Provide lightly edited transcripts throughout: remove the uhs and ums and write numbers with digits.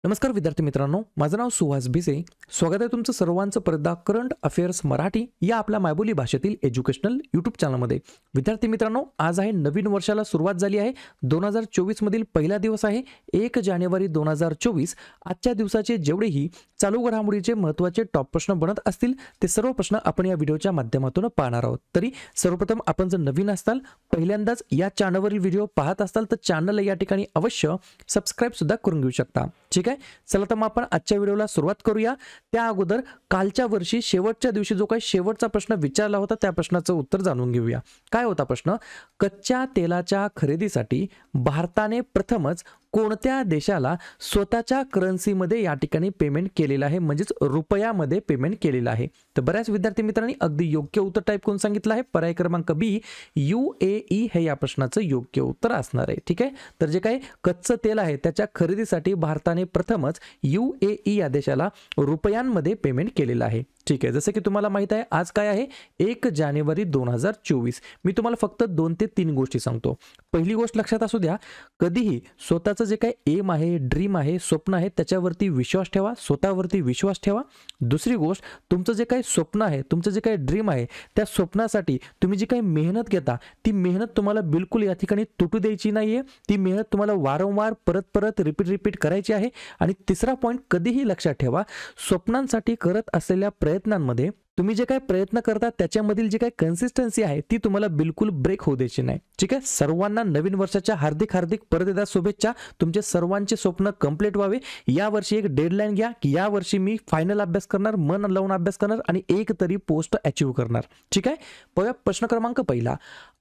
नमस्कार विद्यार्थी मित्रांनो, माझं नाव सुहास भिसे. स्वागत आहे तुमचं सर्वांचं परत करंट अफेअर्स मराठी या आपल्या मायबोली भाषेतील एज्युकेशनल यूट्यूब चॅनलमध्ये. विद्यार्थी मित्रांनो, आज आहे नवीन वर्षाला सुरुवात झाली आहे. 2024 मधील पहिला दिवस आहे 1 जानेवारी 2024. आजच्या दिवसाचे जेवढेही चालू घडामोडीचे महत्त्वाचे टॉप प्रश्न बनत असतील ते सर्व प्रश्न आपण या व्हिडिओच्या माध्यमातून पाहणार आहोत. तरी सर्वप्रथम आपण जर नवीन असताल, पहिल्यांदाच या चॅनलवरील व्हिडिओ पाहत असताल तर चॅनलला या ठिकाणी अवश्य सबस्क्राईब सुद्धा करून घेऊ शकता. ठीक आहे, चला तर मग आपण आजच्या व्हिडिओला सुरुवात करूया. त्या अगोदर कालच्या वर्षी शेवटच्या दिवशी जो काही शेवटचा प्रश्न विचारला होता त्या प्रश्नाचं उत्तर जाणून घेऊया. काय होता प्रश्न? कच्च्या तेलाच्या खरेदीसाठी भारताने प्रथमच कोणत्या देशाला स्वतःच्या करन्सीमध्ये या ठिकाणी पेमेंट केलेलं आहे, म्हणजेच रुपयामध्ये पेमेंट केलेलं आहे? तर बऱ्याच विद्यार्थी मित्रांनी अगदी योग्य उत्तर टाईप करून सांगितलं आहे. पर्याय क्रमांक बी, UAE हे या प्रश्नाचं योग्य उत्तर असणार आहे. ठीक आहे, तर जे काही कच्चं तेल आहे त्याच्या खरेदीसाठी भारताने प्रथमच UAE या देशाला रुपयांमध्ये पेमेंट केलेलं आहे. ठीक आहे, जसं की तुम्हाला माहित आहे आज काय आहे? 1 जानेवारी 2024. मी तुम्हाला फक्त 2 ते 3 गोष्टी सांगतो. पहिली गोष्ट लक्षात असू द्या, कधीही स्वतःचं जे काही एम आहे, ड्रीम आहे, स्वप्न आहे त्याच्यावरती विश्वास ठेवा, स्वतःवरती विश्वास ठेवा. दुसरी गोष्ट, तुमचं जे काही स्वप्न आहे, तुमचं जे काही ड्रीम आहे त्या स्वप्नासाठी तुम्ही जी काही मेहनत घेता ती मेहनत तुम्हाला बिलकुल या ठिकाणी तुटू द्यायची नाहीये. ती मेहनत तुम्हाला वारंवार परत रिपीट करायची आहे. आणि तिसरा पॉईंट, कधीही लक्षात ठेवा, स्वप्नांसाठी करत असलेल्या प्रयत्नांमध्ये तुम्ही जे काही प्रयत्न करता त्याच्यामधील जी काही कन्सिस्टन्सी आहे ती तुम्हाला बिलकुल ब्रेक होऊ द्यायची नाही. ठीक आहे, सर्वांना नवीन वर्षाच्या हार्दिक परत एकदा शुभेच्छा. तुमचे सर्वांचे स्वप्न कंप्लीट व्हावे. या वर्षी एक डेडलाईन घ्या की या वर्षी मी फायनल अभ्यास करणार, मन लावून अभ्यास करणार आणि एक तरी पोस्ट अचीव्ह करणार. ठीक आहे, प्रश्न क्रमांक पहिला,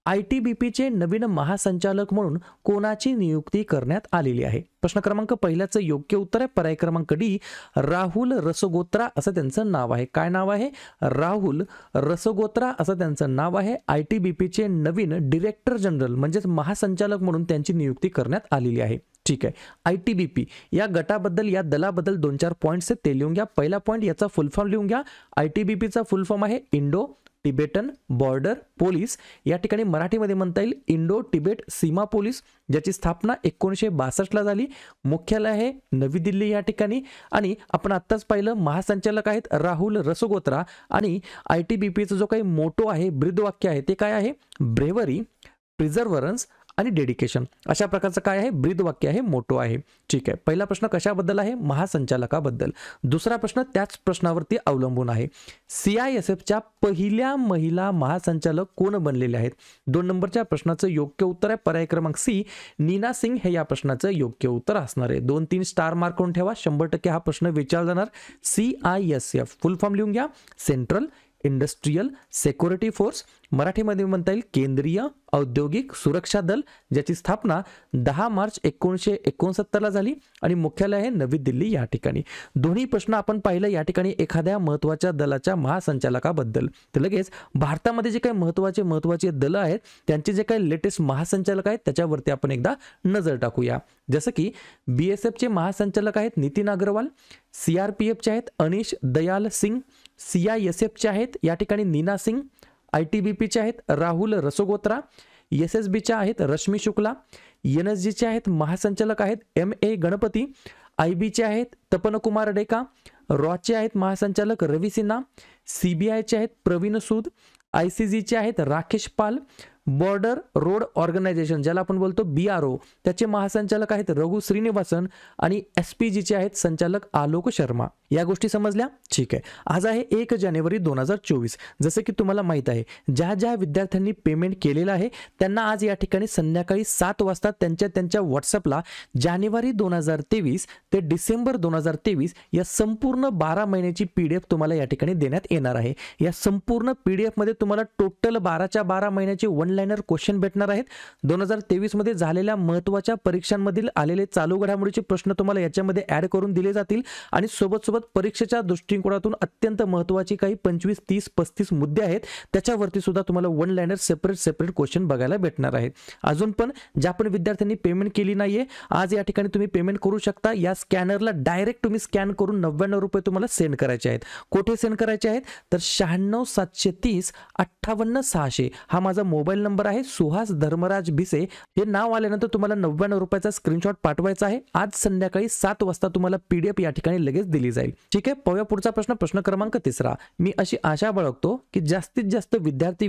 ITBPचे नवीन महासंचालक म्हणून कोणाची नियुक्ती करण्यात आलेली आहे? प्रश्न क्रमांक पहिल्याचं योग्य उत्तर आहे पर्याय क्रमांक डी, राहुल रसगोत्रा असं त्यांचं नाव आहे. काय नाव आहे? राहुल रसगोत्रा असं त्यांचं नाव आहे. ITBPचे नवीन डिरेक्टर जनरल म्हणजेच महासंचालक म्हणून त्यांची नियुक्ती करण्यात आलेली आहे. ठीक आहे, ITBP या गटाबद्दल, या दलाबद्दल 2-4 पॉईंट्स ते लिहून घ्या. पहिला पॉईंट, याचा फुल फॉर्म लिहून घ्या. ITBPचा फुल फॉर्म आहे इंडो तिबेटन बॉर्डर पोलीस. या ठिकाणी मराठीमध्ये म्हणता येईल इंडो तिबेट सीमा पोलीस, ज्याची स्थापना 1962 ला झाली. मुख्यालय आहे नवी दिल्ली या ठिकाणी. आणि आपण आत्ताच पाहिलं महासंचालक आहेत राहुल रसगोत्रा. आणि ITBPचा जो काही मोटो आहे, ब्रीदवाक्य आहे ते काय आहे? ब्रेव्हरी, प्रिझर्व्हरन्स आणि डेडिकेशन. अशा प्रकारचं काय आहे? ब्रीदवाक्य आहे, मोटो आहे. ठीक आहे, पहिला प्रश्न कशाबद्दल आहे? महासंचालकाबद्दल. दुसरा प्रश्न त्याच प्रश्नावरती अवलंबून आहे. CISFच्या पहिल्या महिला महासंचालक कोण बनलेले आहेत? 2 नंबरच्या प्रश्नाचं योग्य उत्तर आहे पर्याय क्रमांक सी, नीना सिंग हे या प्रश्नाचं योग्य उत्तर असणार आहे. 2-3 स्टार मार्क करून ठेवा, 100% हा प्रश्न विचारला जाणार. CISF फुल फॉर्म लिहून घ्या, सेंट्रल इंडस्ट्रियल सिक्युरिटी फोर्स, मराठीमध्ये म्हणता येईल केंद्रीय औद्योगिक सुरक्षा दल, ज्याची स्थापना 10 मार्च 1969 ला झाली आणि मुख्यालय आहे नवी दिल्ली या ठिकाणी. दोन्ही प्रश्न आपण पाहिलं या ठिकाणी एखाद्या महत्त्वाच्या दलाच्या महासंचालकाबद्दल. तर लगेच भारतामध्ये जे काही महत्त्वाचे दल आहेत त्यांचे जे काही लेटेस्ट महासंचालक आहेत त्याच्यावरती आपण एकदा नजर टाकूया. जसं की BSFचे महासंचालक आहेत नितीन अग्रवाल, CRPFचे आहेत अनिश दयाल सिंग, CISFचे आहेत या ठिकाणी नीना सिंग, ITBPचे आहेत राहुल रसगोत्रा, SSBचे आहेत रश्मी शुक्ला, NSGचे आहेत महासंचालक आहेत MA गणपती, IBचे आहेत तपन कुमार डेका, रॉचे आहेत महासंचालक रवी सिन्हा, CBIचे आहेत प्रवीण सूद, ICGचे आहेत राकेश पाल, बॉर्डर रोड ऑर्गनायझेशन ज्याला आपण बोलतो BRO त्याचे महासंचालक आहेत रघु श्रीनिवासन आणि SPGचे आहेत संचालक आलोक शर्मा. या गोष्टी समजल्या? ठीक आहे, आज आहे 1 जानेवारी 2024. जसं की तुम्हाला माहित आहे ज्या विद्यार्थ्यांनी पेमेंट केलेलं आहे त्यांना आज या ठिकाणी संध्याकाळी 7 वाजता त्यांच्या व्हॉट्सअपला जानेवारी 2023 ते डिसेंबर 2023 या संपूर्ण 12 महिन्याची PDF तुम्हाला या ठिकाणी देण्यात येणार आहे. या संपूर्ण PDF मध्ये तुम्हाला टोटल 12च्या 12 महिन्याचे वन लाइनर क्वेश्चन भेटणार आहेत. 2023 मध्ये झालेल्या महत्त्वाच्या परीक्षांमधील आलेले चालू घडामोडीचे प्रश्न तुम्हाला याच्यामध्ये ऍड करून दिले जातील आणि सोबत परीक्षेच्या दृष्टिकोनातून अत्यंत महत्त्वाची काही 25, 30, 35 मुद्दे आहेत त्याच्यावरती सुद्धा तुम्हाला वन लाइनर सेपरेट क्वेश्चन बघायला भेटणार आहेत. अजून पण ज्या पण विद्यार्थ्यांनी पेमेंट केली नाहीये आज या ठिकाणी तुम्ही पेमेंट करू शकता. या स्कॅनरला डायरेक्ट तुम्ही स्कॅन करून 99 रुपये तुम्हाला सेंड करायचे आहेत. कुठे सेंड करायचे आहेत? तर 96 730 58 600 हा माझा मोबाईल मोबाईल नंबर आहे सुहास धर्मराज भिसे. हे नाव आल्यानंतर तुम्हाला 99 रुपयाचा स्क्रीनशॉट पाठवायचा आहे. आज संध्याकाळी 7 वाजता तुम्हाला PDF या ठिकाणी लगेच दिली जाईल. ठीक आहे, पाहूया पुढचा प्रश्न. प्रश्न क्रमांक 3. मी अशी आशा बाळगतो की जास्तीत जास्त विद्यार्थी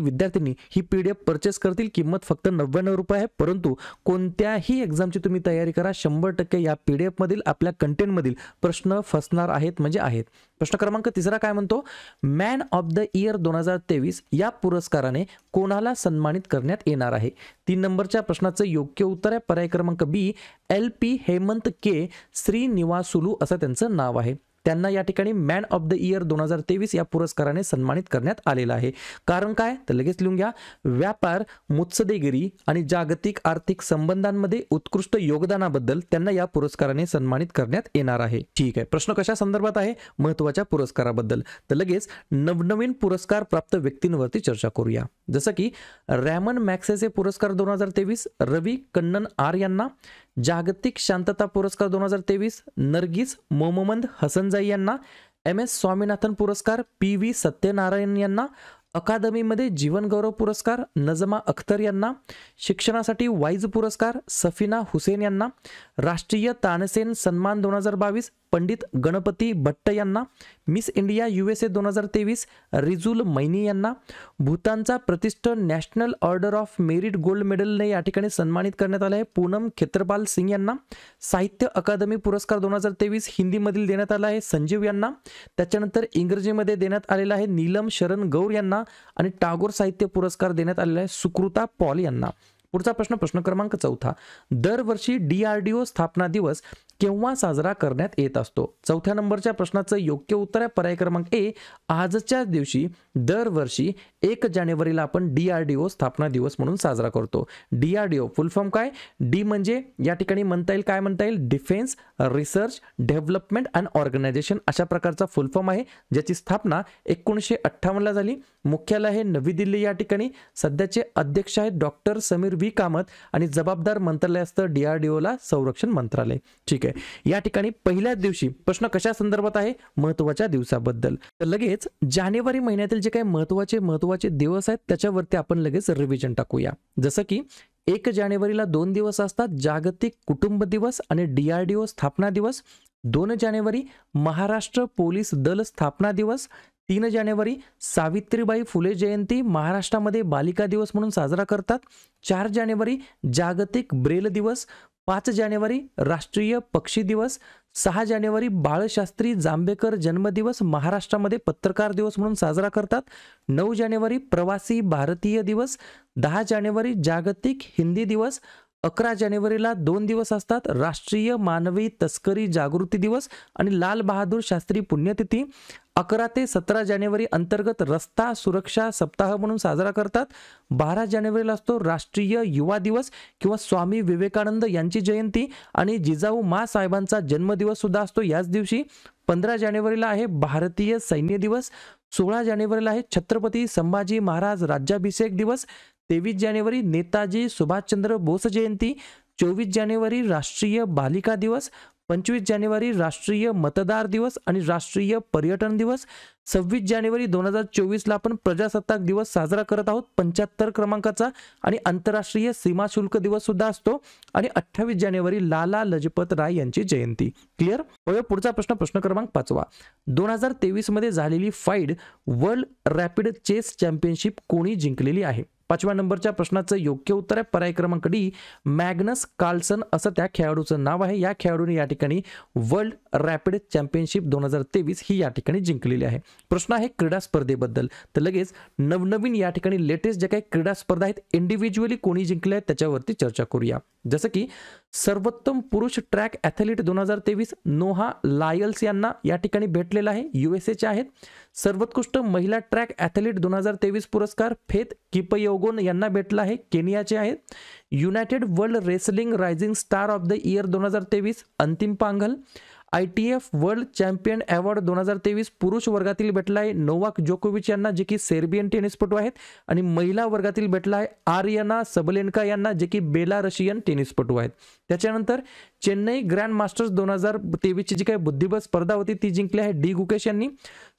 ही PDF परचेस करतील. किंमत फक्त 99 रुपये आहे, परंतु कोणत्याही एक्झामची तुम्ही तयारी करा, 100% या PDF मधील आपल्या कंटेंट मधील प्रश्न फसणार आहेत म्हणजे आहेत. प्रश्न क्रमांक 3 काय म्हणतो, मॅन ऑफ द इयर 2023 या पुरस्काराने कोणाला सन्मानित करण्यात येणार आहे? 3 नंबरच्या प्रश्नाचं योग्य उत्तर आहे पर्याय क्रमांक बी, LP हेमंत के श्रीनिवासुलू असं त्यांचं नाव आहे. त्यांना या ठिकाणी मॅन ऑफ द इयर 2023 या पुरस्काराने सन्मानित करण्यात आलेलं आहे. कारण काय तर लगेच लिहून घ्या, व्यापार, मुत्सद्देगिरी आणि जागतिक आर्थिक संबंधांमध्ये उत्कृष्ट योगदानाबद्दल त्यांना या पुरस्काराने सन्मानित करण्यात येणार आहे. ठीक आहे, प्रश्न कशा संदर्भात आहे? महत्त्वाच्या पुरस्काराबद्दल. तर लगेच नवनवीन पुरस्कार प्राप्त व्यक्तींवरती चर्चा करूया. जसं की रॅमन मॅक्सेसे पुरस्कार 2023 रवी कन्नन आर यांना, जागतिक शांतता पुरस्कार 2023 नरगिस मोहम्मद हसनजाई यांना, MS स्वामीनाथन पुरस्कार PV सत्यनारायण यांना, अकादमीमध्ये जीवन गौरव पुरस्कार नजमा अख्तर यांना, शिक्षणासाठी वाईज पुरस्कार सफिना हुसेन यांना, राष्ट्रीय तानसेन सन्मान 2022 पंडित गणपती भट्ट यांना, miss India USA 2023 Rijul Maini यांना, भूतानचा प्रतिष्ठ national order of merit gold मेडलने या ठिकाणी सन्मानित करण्यात आले आहे पूनम खेत्रपाल सिंग यांना, साहित्य अकादमी पुरस्कार 2023 हिंदीमधील देण्यात आला आहे संजीव यांना, त्याच्यानंतर इंग्रजीमध्ये देण्यात आलेला आहे नीलम शरण गौर यांना आणि टागोर साहित्य पुरस्कार देण्यात आलेला आहे सुकृता पॉल यांना. पुढचा प्रश्न, प्रश्न क्रमांक 4. दरवर्षी DRDO स्थापना दिवस केव्हा साजरा करण्यात येत असतो? 4थ्या नंबरच्या प्रश्नाचं योग्य उत्तर आहे पर्याय क्रमांक ए, आजच्या दिवशी. दरवर्षी 1 जानेवारीला आपण DRDO स्थापना दिवस म्हणून साजरा करतो. DRDO फुल फॉर्म काय? डी म्हणजे या ठिकाणी म्हणता येईल, काय म्हणता येईल, defence research development and organisation अशा प्रकारचा फुल फॉर्म आहे, ज्याची स्थापना 1958 ला झाली. मुख्यालय आहे नवी दिल्ली या ठिकाणी. सध्याचे अध्यक्ष आहेत डॉक्टर समीर V कामत आणि जबाबदार मंत्रालय असतं DRDO ला संरक्षण मंत्रालय. ठीक आहे, या ठिकाणी पहिल्याच दिवशी प्रश्न कशा संदर्भात आहे? महत्त्वाच्या दिवसाबद्दल. तर लगेच जानेवारी महिन्यातील जे काही महत्त्वाचे दिवस आहेत त्याच्यावरती आपण लगेच रिव्हिजन टाकूया. जसं की 1 जानेवारीला 2 दिवस असतात, जागतिक कुटुंब दिवस आणि DRDO स्थापना दिवस. 2 जानेवारी महाराष्ट्र पोलीस दल स्थापना दिवस. 3 जानेवारी सावित्रीबाई फुले जयंती महाराष्ट्रामध्ये बालिका दिवस म्हणून साजरा करतात. 4 जानेवारी जागतिक ब्रेल दिवस. 5 जानेवारी राष्ट्रीय पक्षी दिवस. 6 जानेवारी बाळशास्त्री जांभेकर जन्मदिवस महाराष्ट्रामध्ये पत्रकार दिवस म्हणून साजरा करतात. 9 जानेवारी प्रवासी भारतीय दिवस. 10 जानेवारी जागतिक हिंदी दिवस. 11 जानेवारीला 2 दिवस असतात, राष्ट्रीय मानवी तस्करी जागृती दिवस आणि लाल बहादूर शास्त्री पुण्यतिथी. 11 ते 17 जानेवारी अंतर्गत रस्ता सुरक्षा सप्ताह म्हणून साजरा करतात. 12 जानेवारीला असतो राष्ट्रीय युवा दिवस किंवा स्वामी विवेकानंद यांची जयंती आणि जिजाऊ मा साहेबांचा जन्मदिवस सुद्धा असतो याच दिवशी. 15 जानेवारीला आहे भारतीय सैन्य दिवस. 16 जानेवारीला आहे छत्रपती संभाजी महाराज राज्याभिषेक दिवस. 23 जानेवारी नेताजी सुभाषचंद्र बोस जयंती. 24 जानेवारी राष्ट्रीय बालिका दिवस. 25 जानेवारी राष्ट्रीय मतदार दिवस आणि राष्ट्रीय पर्यटन दिवस. 26 जानेवारी 2024 ला आपण प्रजासत्ताक दिवस साजरा करत आहोत 75 क्रमांकाचा आणि आंतरराष्ट्रीय सीमा शुल्क दिवस सुद्धा असतो. आणि 28 जानेवारी लाला लजपत राय यांची जयंती. क्लिअर? पुढचा प्रश्न, प्रश्न क्रमांक 5. 2023 मध्ये झालेली फाईड वर्ल्ड रॅपिड चेस चॅम्पियनशिप कोणी जिंकलेली आहे? 5व्या नंबरच्या प्रश्नाचं योग्य उत्तर आहे पर्याय क्रमांक डी, मॅग्नस कार्लसन असं त्या खेळाडूचं नाव आहे. या खेळाडूने या ठिकाणी वर्ल्ड रॅपिड चॅम्पियनशिप 2023 ही या ठिकाणी जिंकलेली आहे. प्रश्न आहे क्रीडा स्पर्धेबद्दल. तर लगेच नवनवीन या ठिकाणी लेटेस्ट ज्या काही क्रीडा स्पर्धा आहेत इंडिव्हिज्युअली कोणी जिंकल्या आहेत त्याच्यावरती चर्चा करूया. जसं की सर्वोत्तम पुरुष ट्रॅक ॲथलीट 2023 नोहा लायल्स यांना या ठिकाणी भेटलेला आहे, USAचे आहेत. सर्वोत्कृष्ट महिला ट्रॅक ॲथलीट 2023 पुरस्कार फेथ किपयोगोन यांना भेटला आहे, केनियाचे आहेत. United world wrestling rising star of the year 2023 अंतिम Panghal. ITF world champion award 2023 पुरुष वर्गातील भेटला आहे नोवाक जोकोविच यांना, जे की सेर्बियन टेनिसपटू आहेत. आणि महिला वर्गातील भेटला आहे आर्यना सबलेन्का यांना, जे की बेलारशियन टेनिसपटू आहेत. त्याच्यानंतर चेन्नई ग्रँड मास्टर्स 2023 ची जी काही बुद्धिबळ स्पर्धा होती ती जिंकली आहे डी गुकेश यांनी.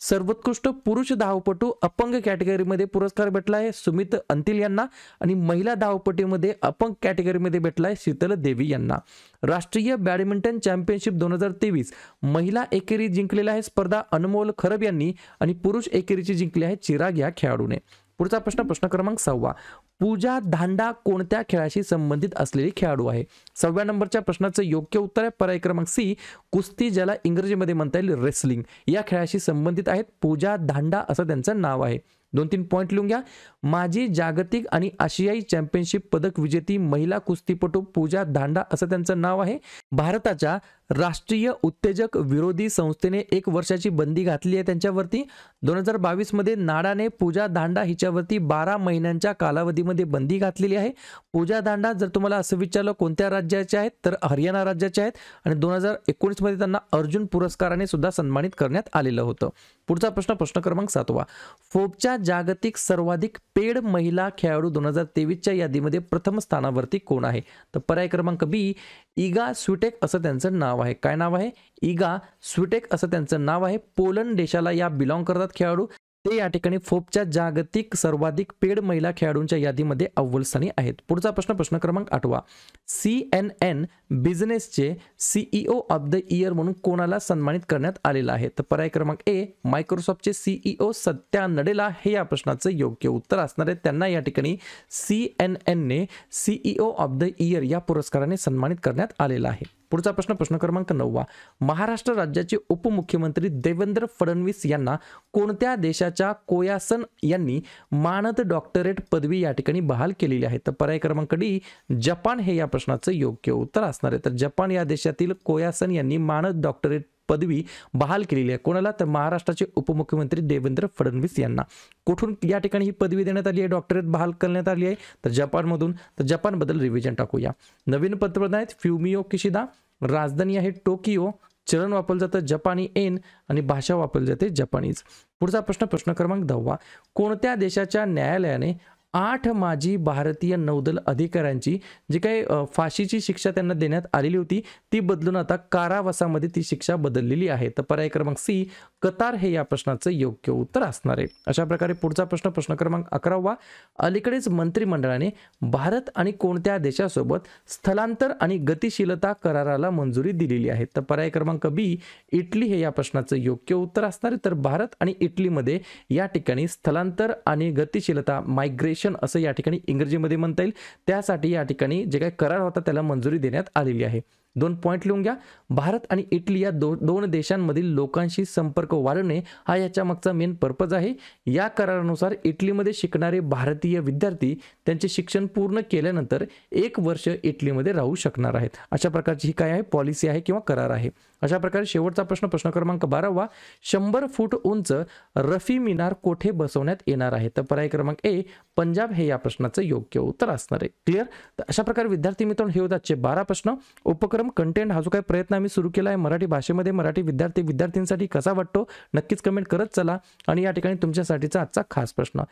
सर्वोत्कृष्ट पुरुष धावपटू अपंग कॅटेगरीमध्ये पुरस्कार भेटला आहे सुमित अंतिल यांना आणि महिला धावपटूमध्ये अपंग कॅटेगरीमध्ये भेटला आहे शीतल देवी यांना. राष्ट्रीय बॅडमिंटन चॅम्पियनशिप 2023 महिला एकेरी जिंकलेला आहे स्पर्धा अनमोल खरब यांनी आणि पुरुष एकेरीची जिंकली आहे चिराग या खेळाडूने. पुढचा प्रश्न क्रमांक 6. पूजा धांडा कोणत्या खेळाशी संबंधित असलेली खेळाडू आहे? 6व्या नंबरच्या प्रश्नाचं योग्य उत्तर आहे पर्याय क्रमांक सी, कुस्ती, ज्याला इंग्रजीमध्ये म्हणता येईल रेसलिंग, या खेळाशी संबंधित आहेत. पूजा धांडा असं त्यांचं नाव आहे. 2-3 पॉईंट लिहून घ्या. माजी जागतिक आणि आशियाई चॅम्पियनशिप पदक विजेती महिला कुस्तीपटू पूजा धांडा असं त्यांचं नाव आहे. भारताच्या राष्ट्रीय उत्तेजक विरोधी संस्थेने 1 वर्षाची बंदी घातली आहे त्यांच्यावरती. 2022 मध्ये नाडाने पूजा धांडा हिच्यावरती 12 महिन्यांच्या कालावधीमध्ये बंदी घातलेली आहे. पूजा धांडा जर तुम्हाला असं विचारलं कोणत्या राज्याचे आहेत तर हरियाणा राज्याचे आहेत आणि 2019 मध्ये त्यांना अर्जुन पुरस्काराने सुद्धा सन्मानित करण्यात आलेलं होतं. पुढचा प्रश्न क्रमांक 7. फोर्ब्सच्या जागतिक सर्वाधिक पेड महिला खेळाडू 2023च्या यादीमध्ये प्रथम स्थानावरती कोण आहे? तर पर्याय क्रमांक बी, इगा स्विटेक असं त्यांचं नाव आहे. काय नाव आहे? इगा स्विटेक असं त्यांचं नाव आहे. पोलंड देशाला या बिलॉंग करतात खेळाडू. ते या ठिकाणी फोर्ब्सच्या जागतिक सर्वाधिक पेड महिला खेळाडूंच्या यादीमध्ये अव्वल स्थानी आहेत. पुढचा प्रश्न क्रमांक 8. CNN बिझनेसचे सीईओ ऑफ द इयर म्हणून कोणाला सन्मानित करण्यात आलेला आहे? तर पर्याय क्रमांक ए, मायक्रोसॉफ्टचे सीईओ सत्या नडेला हे या प्रश्नाचं योग्य उत्तर असणार आहे. त्यांना या ठिकाणी CNNने सीईओ ऑफ द इयर या पुरस्काराने सन्मानित करण्यात आलेला आहे. पुढचा प्रश्न क्रमांक 9. महाराष्ट्र राज्याचे उपमुख्यमंत्री देवेंद्र फडणवीस यांना कोणत्या देशाच्या कोयासन यांनी मानद डॉक्टरेट पदवी या ठिकाणी बहाल केलेली आहे? तर पर्याय क्रमांक डी, जपान हे या प्रश्नाचं योग्य उत्तर असणार आहे. तर जपान या देशातील कोयासन यांनी मानद डॉक्टरेट पदवी बहाल केलेली आहे. कोणाला? तर महाराष्ट्राचे उपमुख्यमंत्री देवेंद्र फडणवीस यांना. कुठून या ठिकाणी ही पदवी देण्यात आली आहे, डॉक्टरेट बहाल करण्यात आली आहे? तर जपानमधून. तर जपानबद्दल रिव्हिजन टाकूया. नवीन पंतप्रधान आहेत फ्युमियो किशिदा, राजधानी आहे टोकियो, चलन वापरलं जातं जपानी एन आणि भाषा वापरली जाते जपानीज. पुढचा प्रश्न क्रमांक 10. कोणत्या देशाच्या न्यायालयाने 8 माजी भारतीय नौदल अधिकाऱ्यांची जी काही फाशीची शिक्षा त्यांना देण्यात आलेली होती ती बदलून आता कारावासामध्ये ती शिक्षा बदललेली आहे? तर पर्याय क्रमांक सी, कतार हे या प्रश्नाचं योग्य उत्तर असणार आहे. अशा प्रकारे पुढचा प्रश्न क्रमांक 11. अलीकडेच मंत्रिमंडळाने भारत आणि कोणत्या देशासोबत स्थलांतर आणि गतिशीलता कराराला मंजुरी दिलेली आहे? तर पर्याय क्रमांक बी, इटली हे या प्रश्नाचं योग्य उत्तर असणार आहे. तर भारत आणि इटलीमध्ये या ठिकाणी स्थलांतर आणि गतिशीलता, मायग्रेशन असं या ठिकाणी इंग्रजीमध्ये म्हणता येईल, त्यासाठी या ठिकाणी जे काही करार होता त्याला मंजुरी देण्यात आलेली आहे. 2 पॉईंट लिहून घ्या. भारत आणि इटली या दोन देशांमधील लोकांशी संपर्क वाढवणे हा याच्या मागचा मेन पर्पज आहे. या करारानुसार इटलीमध्ये शिकणारे भारतीय विद्यार्थी त्यांचे शिक्षण पूर्ण केल्यानंतर 1 वर्ष इटलीमध्ये राहू शकणार आहेत. अशा प्रकारची ही काय आहे? पॉलिसी आहे किंवा करार आहे. अशा प्रकारे शेवटचा प्रश्न क्रमांक 12. 100 फूट उंच रफी मिनार कोठे बसवण्यात येणार आहे? तर पर्याय क्रमांक ए, पंजाब हे या प्रश्नाचं योग्य उत्तर असणार आहे. क्लिअर? तर अशा प्रकारे विद्यार्थी मित्रांनो हे होतात 12 प्रश्न. उपक्रम कंटेंट हा जो काही प्रयत्न आम्ही सुरू केला आहे मराठी भाषेमध्ये मराठी विद्यार्थ्यांसाठी कसा वाटतो नक्कीच कमेंट करत चला. आणि या ठिकाणी तुमच्यासाठीचा आजचा खास प्रश्न,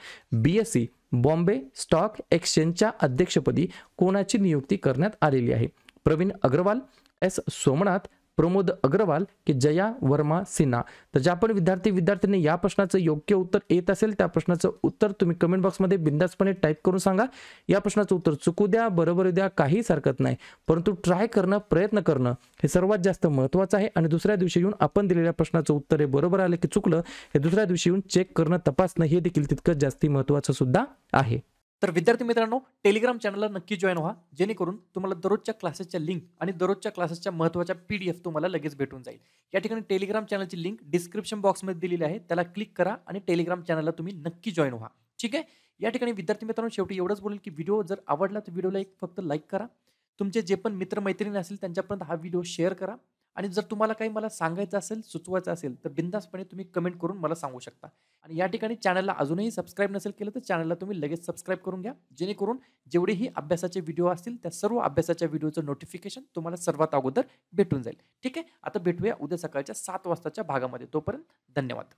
BSc बॉम्बे स्टॉक एक्सचेंजच्या अध्यक्षपदी कोणाची नियुक्ती करण्यात आलेली आहे? प्रवीण अग्रवाल, एस सोमनाथ, प्रमोद अग्रवाल की जया वर्मा सिन्हा? तर ज्या पण विद्यार्थ्यांनी या प्रश्नाचं योग्य उत्तर येत असेल त्या प्रश्नाचं उत्तर तुम्ही कमेंट बॉक्समध्ये बिंदासपणे टाईप करून सांगा. या प्रश्नाचं उत्तर चुकू द्या, बरोबर द्या, काहीच हरकत नाही, परंतु ट्राय करणं, प्रयत्न करणं हे सर्वात जास्त महत्त्वाचं आहे. आणि दुसऱ्या दिवशी येऊन आपण दिलेल्या प्रश्नाचं उत्तर हे बरोबर आलं की चुकलं हे दुसऱ्या दिवशी येऊन चेक करणं, तपासणं हे देखील तितकंच जास्ती महत्त्वाचं सुद्धा आहे. तर विद्यार्थी मित्रांनो टेलिग्राम चॅनलला नक्की जॉईन व्हा, जेणेकरून तुम्हाला दररोजच्या क्लासेसच्या लिंक आणि दररोजच्या क्लासेसच्या महत्त्वाच्या PDF तुम्हाला लगेच भेटून जाईल. या ठिकाणी टेलिग्राम चॅनलची लिंक डिस्क्रिप्शन बॉक्समध्ये दिलेली आहे, त्याला क्लिक करा आणि टेलिग्राम चॅनलला तुम्ही नक्की जॉईन व्हा. ठीक आहे. या ठिकाणी विद्यार्थी मित्रांनो शेवटी एवढंच बोलेल की व्हिडिओ जर आवडला तर व्हिडिओला एक फक्त लाईक करा, तुमचे जे पण मित्रमैत्रिणी असतील त्यांच्यापर्यंत हा व्हिडिओ शेअर करा. आणि जर तुम्हाला काही मला सांगायचं असेल, सुचवायचं असेल तर बिंदासपणे तुम्ही कमेंट करून मला सांगू शकता. आणि या ठिकाणी चॅनलला अजूनही सबस्क्राईब नसेल केलं तर चॅनलला तुम्ही लगेच सबस्क्राईब करून घ्या, जेणेकरून जेवढेही अभ्यासाचे व्हिडिओ असतील त्या सर्व अभ्यासाच्या व्हिडिओचं नोटिफिकेशन तुम्हाला सर्वात अगोदर भेटून जाईल. ठीक आहे. आता भेटूया उद्या सकाळच्या 7 वाजताच्या भागामध्ये. तोपर्यंत धन्यवाद.